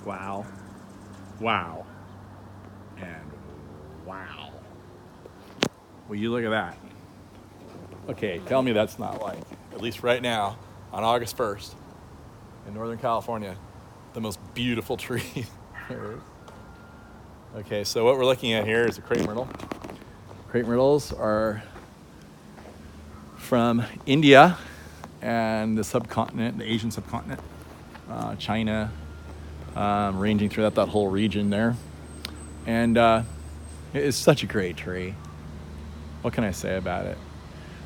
Wow. Wow. And wow. Will you look at that? Okay, tell me that's not like, at least right now, on August 1st, in Northern California, the most beautiful tree there is. Okay, so what we're looking at here is a crepe myrtle. Crepe myrtles are from India and the subcontinent, the Asian subcontinent, China, ranging throughout that whole region there. And it's such a great tree. What can I say about it?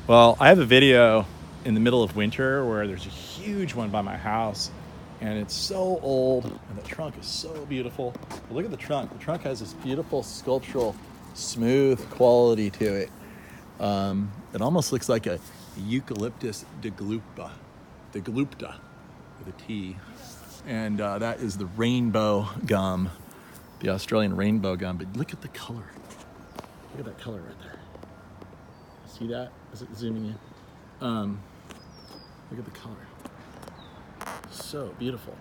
Well, I have a video in the middle of winter where there's a huge one by my house, and it's so old, and the trunk is so beautiful. But look at the trunk. The trunk has this beautiful sculptural, smooth quality to it. It almost looks like a Eucalyptus deglupta with a T. And that is the rainbow gum, the Australian rainbow gum. But look at the color. Look at that color right there. See that? Is it zooming in? Look at the color. So beautiful,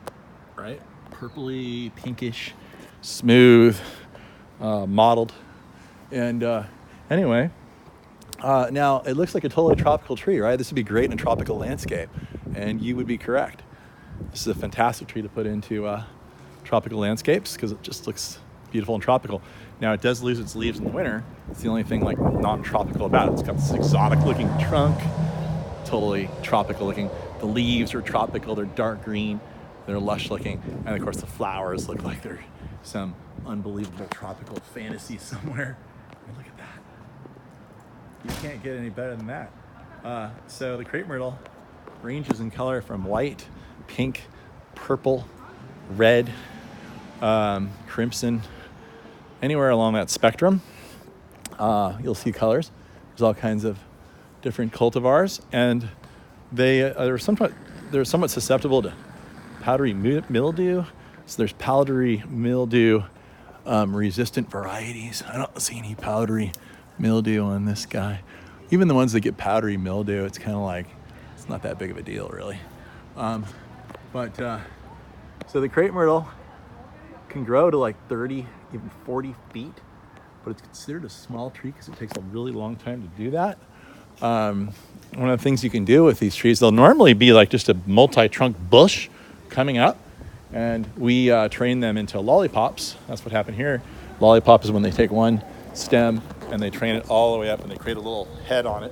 right? Purpley, pinkish, smooth, mottled. And anyway, now it looks like a totally tropical tree, right? This would be great in a tropical landscape, and you would be correct. This is a fantastic tree to put into tropical landscapes because it just looks beautiful and tropical. Now it does lose its leaves in the winter. It's the only thing like non-tropical about it. It's got this exotic looking trunk, totally tropical looking. The leaves are tropical, they're dark green, they're lush looking, and of course the flowers look like they're some unbelievable tropical fantasy somewhere. I mean, look at that. You can't get any better than that. So the crepe myrtle ranges in color from white, pink, purple, red, crimson, anywhere along that spectrum. You'll see colors. There's all kinds of different cultivars, and they're somewhat susceptible to powdery mildew. So there's powdery mildew resistant varieties. I don't see any powdery mildew on this guy. Even the ones that get powdery mildew, it's kind of like, it's not that big of a deal really. So the crepe myrtle can grow to like 30, even 40 feet, but it's considered a small tree because it takes a really long time to do that. One of the things you can do with these trees, they'll normally be like just a multi-trunk bush coming up, and we train them into lollipops. That's what happened here. Lollipop is when they take one stem and they train it all the way up and they create a little head on it,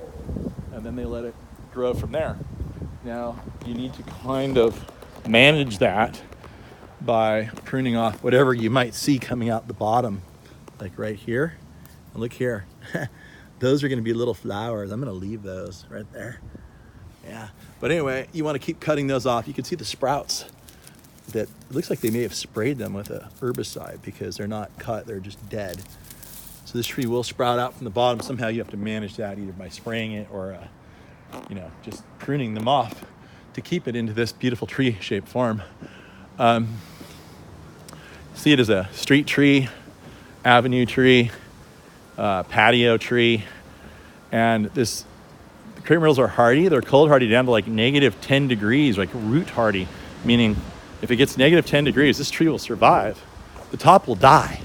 and then they let it grow from there. Now, you need to kind of manage that by pruning off whatever you might see coming out the bottom, like right here. And look here. Those are going to be little flowers. I'm going to leave those right there. Yeah. But anyway, you want to keep cutting those off. You can see the sprouts that it looks like they may have sprayed them with a herbicide because they're not cut. They're just dead. So this tree will sprout out from the bottom. Somehow you have to manage that either by spraying it or, just pruning them off to keep it into this beautiful tree-shaped form. See it as a street tree, avenue tree, patio tree, and the crepe myrtles are hardy. They're cold hardy down to like negative 10 degrees, like root hardy, meaning if it gets negative 10 degrees, this tree will survive. The top will die,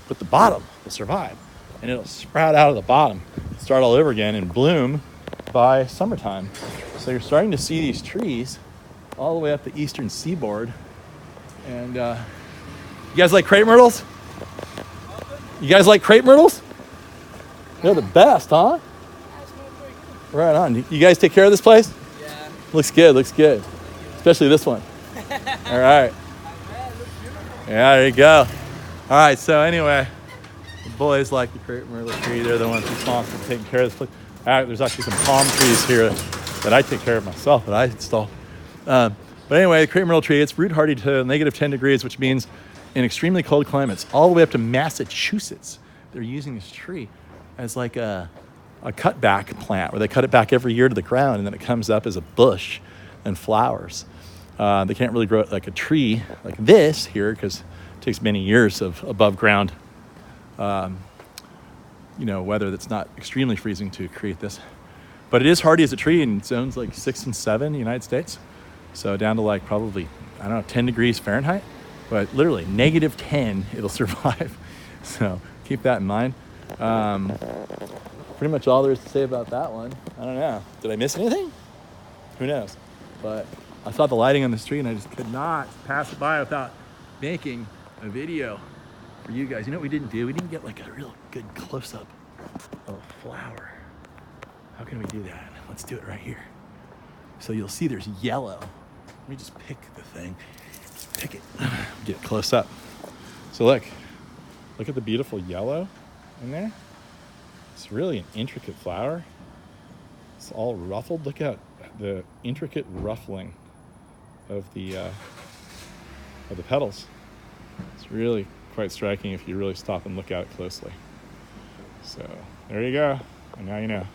but the bottom will survive, and it'll sprout out of the bottom, start all over again, and bloom by summertime. So you're starting to see these trees all the way up the eastern seaboard. And you guys like crepe myrtles? You guys like crepe myrtles? They're the best, huh? Right on. You guys take care of this place? Yeah. Looks good. Especially this one. All right. Yeah, there you go. All right, so anyway, the boys like the crepe myrtle tree. They're the ones responsible for taking care of this place. There's actually some palm trees here that I take care of myself, that I install. But anyway, the crepe myrtle tree, it's root hardy to negative 10 degrees, which means in extremely cold climates, all the way up to Massachusetts, they're using this tree as like a cutback plant where they cut it back every year to the ground and then it comes up as a bush and flowers. They can't really grow it like a tree like this here because it takes many years of above ground weather that's not extremely freezing to create this. But it is hardy as a tree in zones like 6 and 7 in the United States. So down to like probably, 10 degrees Fahrenheit. but literally -10, it'll survive. So keep that in mind. Pretty much all there is to say about that one. I don't know. Did I miss anything? Who knows? But I saw the lighting on the street and I just could not pass it by without making a video for you guys. You know what we didn't do? We didn't get like a real good close-up of a flower. How can we do that? Let's do it right here. So you'll see there's yellow. Let me just pick the thing. Just pick it. Get it close up. So look at the beautiful yellow in there. It's really an intricate flower. It's all ruffled. Look at the intricate ruffling of the petals. It's really quite striking if you really stop and look at it closely. So there you go. And now you know.